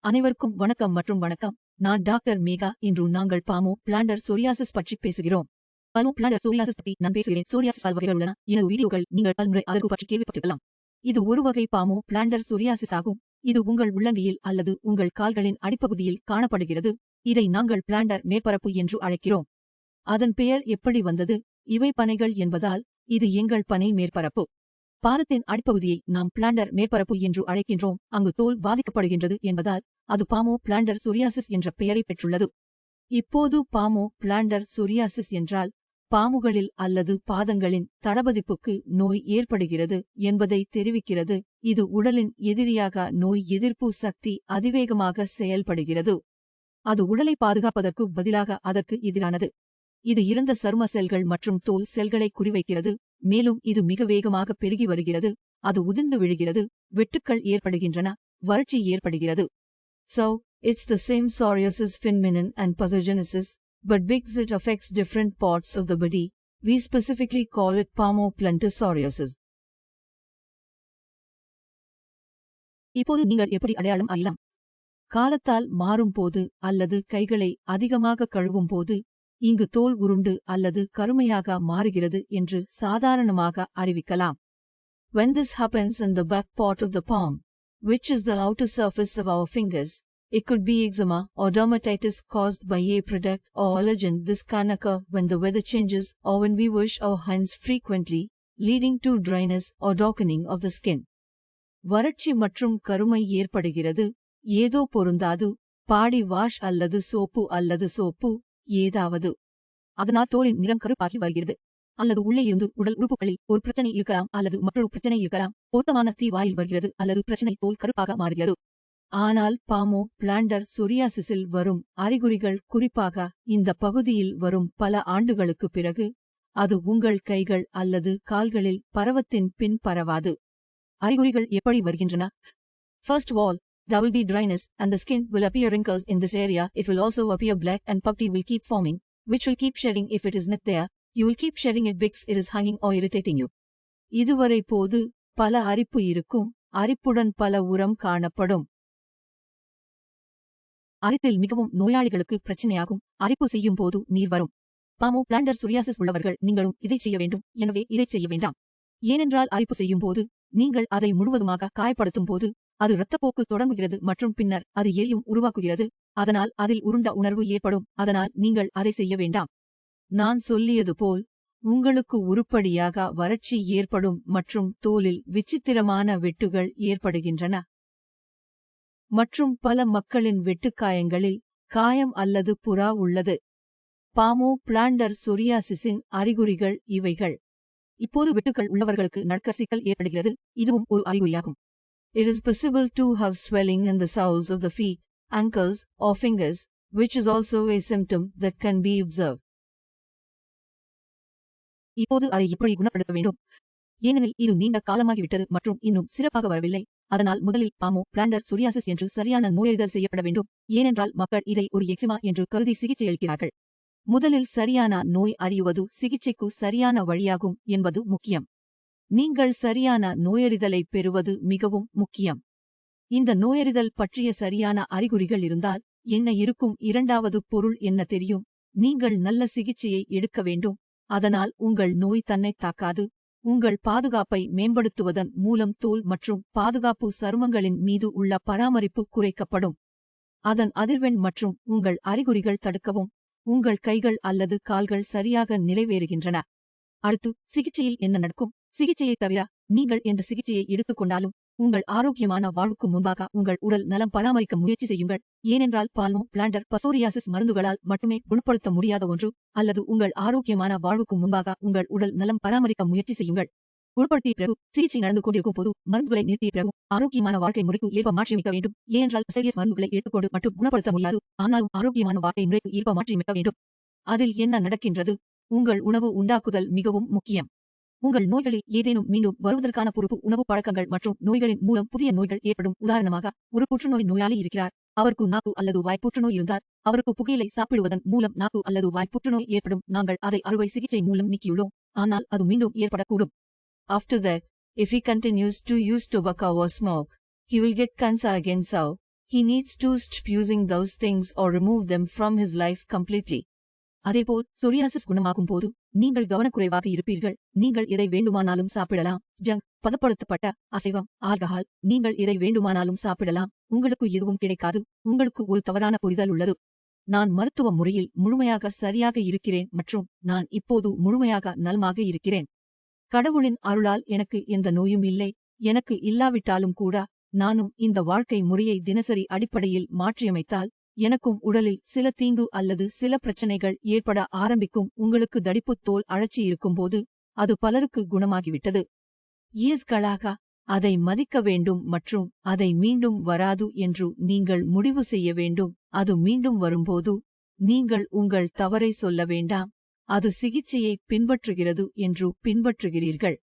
அனைவருக்கும் வணக்கம் மற்றும் வணக்கம். நான் டாக்டர் மேகா. இன்று நாங்கள் பாமோ பிளான்டர் சொரியாசிஸ் பற்றி பேசுகிறோம். பாமோ பிளான்டர் சொரியாசிஸ் பற்றி நான் பேசுகிறேன். சொரியாசிஸ் பல வகைகள் உள்ளன. எனது வீடியோக்கள் நீங்கள் பல்முறை அதற்கு பற்றி கேள்விப்பட்டிருக்கலாம். இது ஒரு வகை பாமோ பிளான்டர் சொரியாசிஸ் ஆகும். இது உங்கள் உள்ளங்கையில் அல்லது உங்கள் கால்களின் அடிப்பகுதியில் காணப்படுகிறது. இதை நாங்கள் பிளான்டர் மேற்பரப்பு என்று அழைக்கிறோம். அதன் பெயர் எப்படி வந்தது? இவை பனைகள் என்பதால் இது எங்கள் பனை மேற்பரப்பு. பாதத்தின் அடிப்பகுதியை நாம் பிளான்டர் மேற்பரப்பு என்று அழைக்கின்றோம். அங்கு தோல் பாதிக்கப்படுகின்றது என்பதால் அது பாமோ பிளான்டர் சொரியாசிஸ் என்ற பெயரை பெற்றுள்ளது. இப்போது பாமோ பிளான்டர் சொரியாசிஸ் என்றால் பாமுகளில் அல்லது பாதங்களின் தடபதிப்புக்கு நோய் ஏற்படுகிறது என்பதை தெரிவிக்கிறது. இது உடலின் எதிரியாக நோய் எதிர்ப்பு சக்தி அதிவேகமாக செயல்படுகிறது. அது உடலை பாதுகாப்பதற்கு பதிலாக அதற்கு எதிரானது. இது இறந்த சரும செல்கள் மற்றும் தோல் செல்களை குறிவைக்கிறது. மேலும் இது மிக வேகமாக பெருகி வருகிறது. அது உதிர்ந்து விழுகிறது. வெட்டுக்கள் ஏற்படுகின்றன. வறட்சி ஏற்படுகிறது. So, it's the same psoriasis phenomenon and pathogenesis, but because it affects different parts of the body, we specifically call it palmoplantar psoriasis. இப்போது நீங்கள் எப்படி அடையாளம் அறியலாம்? காலத்தால் மாறும் போது அல்லது கைகளை அதிகமாக கழுவும் போது இங்கு தோல் உருண்டு அல்லது கருமையாக மாறுகிறது என்று சாதாரணமாக அறிவிக்கலாம். When this happens in the back part of the palm, which is the outer surface of our fingers, it could be eczema or dermatitis caused by a product or allergen. This can occur when the weather changes or when we wash our hands frequently, leading to dryness or darkening of the skin. வறட்சி மற்றும் கருமை ஏற்படுகிறது. ஏதோ பொருந்தாது. Body wash அல்லது soap ஏதாவது. அதனால் தோலின் நிறம் கருப்பாகி வருகிறது. அல்லது உள்ளே இருந்து உடல் உறுப்புகளில் ஒரு பிரச்சனை இருக்கலாம் அல்லது மற்றொரு பிரச்சனை இருக்கலாம். பொருத்தமான தீ வாயில் வருகிறது அல்லது பிரச்சனை தோல் கருப்பாக மாறுகிறது. ஆனால் பாமோ பிளான்டர் சொரியாசிஸில் வரும் அறிகுறிகள் குறிப்பாக இந்த பகுதியில் வரும் பல ஆண்டுகளுக்கு பிறகு அது உங்கள் கைகள் அல்லது கால்களில் பருவத்தின் பின் பரவாது. அறிகுறிகள் எப்படி வருகின்றன? First of all, there will be dryness and the skin will appear wrinkled in this area. It will also appear black and putty will keep forming, which will keep shedding if it is not there. You will keep shedding it because it is hanging or irritating you. இதுவரை போது பல அரிப்பு இருக்கும். அரிப்புடன் பல உரம் காணப்படும். அரித்தில் மிகவும் நோயாளிகளுக்கு பிரச்சனையாகும். அரிப்பு செய்யும் போது நீர் வரும். பாமோ பிளான்டர் சொரியாசிஸ் உள்ளவர்கள் நீங்களும் இதை செய்ய வேண்டும். எனவே இதை செய்ய வேண்டாம். ஏனென்றால் அரிப்பு செய்யும் போது நீங்கள் அதை முழுவதுமாக காயப்படுத்தும் போது அது இரத்தப்போக்கு தொடங்குகிறது மற்றும் பின்னர் அது எரியும் உருவாக்குகிறது. அதனால் அதில் உருண்ட உணர்வு ஏற்படும். அதனால் நீங்கள் அதை செய்ய வேண்டாம். நான் சொல்லியது போல் உங்களுக்கு உருப்படியாக வறட்சி ஏற்படும் மற்றும் தோலில் விசித்திரமான வெட்டுகள் ஏற்படுகின்றன. மற்றும் பல மக்களின் வெட்டுக்காயங்களில் காயம் அல்லது புறா உள்ளது. பாமோ பிளான்டர் சொரியாசிஸின் அறிகுறிகள் இவைகள். இப்போது வெட்டுக்கள் உள்ளவர்களுக்கு நடக்க சிக்கல் ஏற்படுகிறது. இதுவும் ஒரு அறிகுறியாகும். It is possible to have swelling in the soles of the feet, ankles, or fingers, which is also a symptom that can be observed. இப்போது அதை எப்படி குணப்படுத்த வேண்டும்? ஏனெனில் இது நீண்ட காலமாகிவிட்டது மற்றும் இன்னும் சிறப்பாக வரவில்லை. அதனால் முதலில் பாமோ பிளான்டர் சொரியாசிஸ் என்று சரியான நோயறிதல் செய்யப்பட வேண்டும். ஏனென்றால் மக்கள் இதை ஒரு எக்ஸிமா என்று கருதி சிகிச்சை அளிக்கிறார்கள். முதலில் சரியான நோய் அறியுவது சிகிச்சைக்கு சரியான வழியாகும் என்பது முக்கியம். நீங்கள் சரியான நோயறிதலை பெறுவது மிகவும் முக்கியம். இந்த நோயறிதல் பற்றிய சரியான அறிகுறிகள் இருந்தால் என்ன இருக்கும்? இரண்டாவது பொருள் என்ன தெரியும்? நீங்கள் நல்ல சிகிச்சையை எடுக்க வேண்டும். அதனால் உங்கள் நோய் தன்னை தாக்காது. உங்கள் பாதுகாப்பை மேம்படுத்துவதன் மூலம் தோல் மற்றும் பாதுகாப்பு சருமங்களின் மீது உள்ள பராமரிப்பு குறைக்கப்படும். அதன் அதிர்வெண் மற்றும் உங்கள் அறிகுறிகள் தடுக்கவும் உங்கள் கைகள் அல்லது கால்கள் சரியாக நிறைவேறுகின்றன. அடுத்து சிகிச்சையில் என்ன நடக்கும்? சிகிச்சையை தவிர நீங்கள் எந்த சிகிச்சையை எடுத்துக்கொண்டாலும் உங்கள் ஆரோக்கியமான வாழ்வுக்கு முன்பாக உங்கள் உடல் நலம் பராமரிக்க முயற்சி செய்யுங்கள். ஏனென்றால் பாமோ பிளான்டர் சொரியாசிஸ் மருந்துகளால் மட்டுமே குணப்படுத்த முடியாத ஒன்று. அல்லது உங்கள் ஆரோக்கியமான வாழ்வுக்கு முன்பாக உங்கள் உடல் நலம் பராமரிக்க முயற்சி செய்யுங்கள். குணப்படுத்திய பிறகு சிகிச்சை நடந்து கொண்டிருக்கும் போது மருந்துகளை நிறுத்திய பிறகு ஆரோக்கியமான வாழ்க்கை முறைக்கு ஏற்ப மாற்றியமைக்க வேண்டும். ஏனென்றால் சீரியஸ் மருந்துகளை எடுத்துக்கொண்டு மட்டும் குணப்படுத்த முடியாது. ஆனாலும் ஆரோக்கியமான வாழ்க்கை முறைக்கு ஏற்ப மாற்றியமைக்க வேண்டும். அதில் என்ன நடக்கின்றது? உங்கள் உணவு உண்டாக்குதல் மிகவும் முக்கியம். உங்கள் நோய்களில் ஏதேனும் மீண்டும் வருவதற்கான பொறுப்பு உணவு பழக்கங்கள் மற்றும் நோய்களின் மூலம் புதிய நோய்கள் ஏற்படும். உதாரணமாக, ஒரு புற்றுநோய் நோயாளி இருக்கிறார். அவருக்கு நாக்கு அல்லது வாய் புற்றுநோய் இருந்தால் அவருக்கு புகையிலை சாப்பிடுவதன் மூலம் நாக்கு அல்லது வாய் புற்றுநோய் ஏற்படும். நாங்கள் அதை அறுவை சிகிச்சை மூலம் நீக்கியுள்ளோம். ஆனால் அது மீண்டும் ஏற்படக்கூடும். After that, if he continues to use tobacco or smoke, he will get cancer again. So, He needs to stop using those things or remove them from his life completely. அதேபோல் சொரியாசிஸ் குணமாகும் போது நீங்கள் கவனக்குறைவாக இருப்பீர்கள். நீங்கள் எதை வேண்டுமானாலும் சாப்பிடலாம். ஜங்க், பதப்படுத்தப்பட்ட, அசைவம், ஆல்கஹால், நீங்கள் எதை வேண்டுமானாலும் சாப்பிடலாம். உங்களுக்கு எதுவும் கிடைக்காது. உங்களுக்கு ஒரு தவறான புரிதல் உள்ளது. நான் மருத்துவ முறையில் முழுமையாக சரியாக இருக்கிறேன் மற்றும் நான் இப்போது முழுமையாக நலமாக இருக்கிறேன். கடவுளின் அருளால் எனக்கு எந்த நோயும் இல்லை. எனக்கு இல்லாவிட்டாலும் கூட நானும் இந்த வாழ்க்கை முறையை தினசரி அடிப்படையில் மாற்றியமைத்தால் எனக்கும் உடலில் சில தீங்கு அல்லது சில பிரச்சனைகள் ஏற்பட ஆரம்பிக்கும். உங்களுக்கு தடிப்புத் தோல் அழற்சி இருக்கும்போது அது பலருக்கு குணமாகிவிட்டது. இயேசுக்களாக அதை மதிக்க வேண்டும் மற்றும் அதை மீண்டும் வராது என்று நீங்கள் முடிவு செய்ய வேண்டும். அது மீண்டும் வரும்போது நீங்கள் உங்கள் தவறை சொல்ல வேண்டாம். அது சிகிச்சையை பின்பற்றுகிறது என்று பின்பற்றுகிறீர்கள்.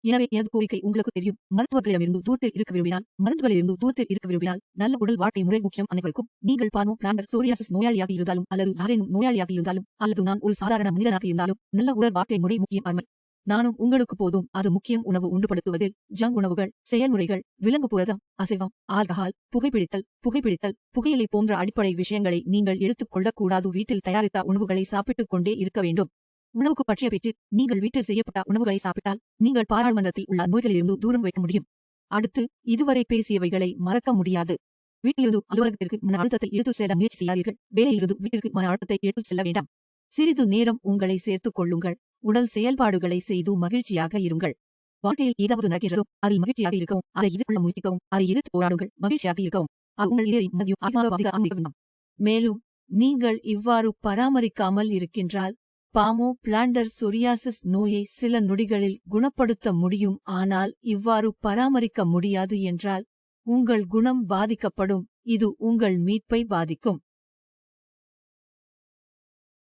எனவே எனது கோரிக்கை உங்களுக்கு தெரியும். மருத்துவர்களிடமிருந்து தூரத்தில் இருக்க விரும்பினால், மருந்துகளிலிருந்து தூரத்தில் இருக்க விரும்பினால், நல்ல உடல் வாழ்க்கை முறை முக்கியம் அனைவருக்கும். நீங்கள் பால்மோ பிளான்டர் சோரியாசிஸ் நோயாளியாக இருந்தாலும் அல்லது யாரேனும் நோயாளியாக இருந்தாலும் அல்லது நான் ஒரு சாதாரண மனிதனாக இருந்தாலும் நல்ல உடல் வாழ்க்கை முறை முக்கியம் அருமை. நானும் உங்களுக்கு போதும். அது முக்கியம். உணவு உண்டுபடுத்துவதில் ஜங்க் உணவுகள், செயல்முறைகள், விலங்கு புரதம், அசைவம், ஆல்கஹால், புகைப்பிடித்தல், புகையிலை போன்ற அடிப்படை விஷயங்களை நீங்கள் எடுத்துக் கொள்ளக்கூடாது. வீட்டில் தயாரித்த உணவுகளை சாப்பிட்டுக் கொண்டே இருக்க வேண்டும். உணவுக்கு பற்றிய பேச்சு, நீங்கள் வீட்டில் செய்யப்பட்ட உணவுகளை சாப்பிட்டால் நீங்கள் பாராளுமன்றத்தில் உள்ள நோய்களிலிருந்து தூரம் வைக்க முடியும். அடுத்து, இதுவரை பேசியவைகளை மறக்க முடியாது. வீட்டிலிருந்து அலுவலகத்திற்கு மன அழுத்தத்தை எடுத்துச் செல்ல முயற்சி செய்யாதீர்கள். வேலையிலிருந்து வீட்டிற்கு மன அழுத்தத்தை எடுத்துச் செல்ல வேண்டாம். சிறிது நேரம் உங்களை சேர்த்துக் கொள்ளுங்கள். உடல் செயல்பாடுகளை செய்து மகிழ்ச்சியாக இருங்கள். வாழ்க்கையில் ஏதாவது நடக்கிறதோ அதில் மகிழ்ச்சியாக இருக்கவும், அதை எதிர்கொள்ள முயற்சிக்கவும், அதை எதிர்த்து போராடுங்கள். மகிழ்ச்சியாக இருக்கவும். அது உங்கள் இதயத்தை மதியும் ஆத்மாவாக ஆரம்பிக்க. மேலும் நீங்கள் இவ்வாறு பராமரிக்காமல் இருக்கின்றால் பாமோ பிளான்டர் சொரியாசிஸ் நோயை சில நொடிகளில் குணப்படுத்த முடியும். ஆனால் இவ்வாறு பராமரிக்க முடியாது என்றால் உங்கள் குணம் பாதிக்கப்படும். இது உங்கள் மீட்பை பாதிக்கும்.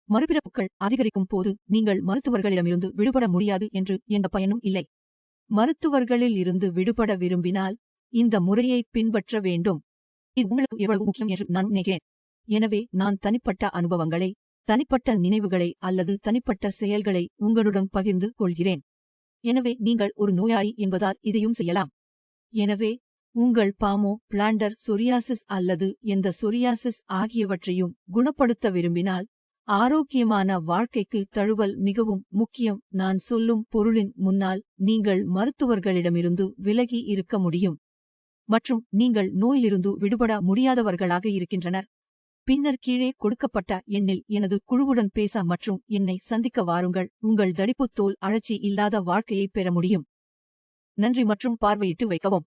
மறுபிறப்புகள் அதிகரிக்கும் போது நீங்கள் மருத்துவர்களிடமிருந்து விடுபட முடியாது என்று எந்த பயனும் இல்லை. மருத்துவர்களில் இருந்து விடுபட விரும்பினால் இந்த முறையை பின்பற்ற வேண்டும். இது உங்களுக்கு எவ்வளவு முக்கியம் என்று நான் நினைக்கிறேன். எனவே நான் தனிப்பட்ட அனுபவங்களை, தனிப்பட்ட நினைவுகளை அல்லது தனிப்பட்ட செயல்களை உங்களுடன் பகிர்ந்து கொள்கிறேன். எனவே நீங்கள் ஒரு நோயாளி என்பதால் இதையும் செய்யலாம். எனவே உங்கள் பாமோ பிளான்டர் சொரியாசிஸ் அல்லது எந்த சொரியாசிஸ் ஆகியவற்றையும் குணப்படுத்த விரும்பினால் ஆரோக்கியமான வாழ்க்கைக்கு தழுவல் மிகவும் முக்கியம். நான் சொல்லும் பொருளின் முன்னால் நீங்கள் மருத்துவர்களிடமிருந்து விலகி இருக்க முடியும் மற்றும் நீங்கள் நோயிலிருந்து விடுபட முடியாதவர்களாக இருக்கின்றனர். பின்னர் கீழே கொடுக்கப்பட்ட எண்ணில் எனது குழுவுடன் பேச மற்றும் என்னை சந்திக்க வாருங்கள். உங்கள் தடிப்புத் தோல் அழற்சி இல்லாத வாழ்க்கையை பெற முடியும். நன்றி மற்றும் பார்வையிட்டு வைக்கவும்.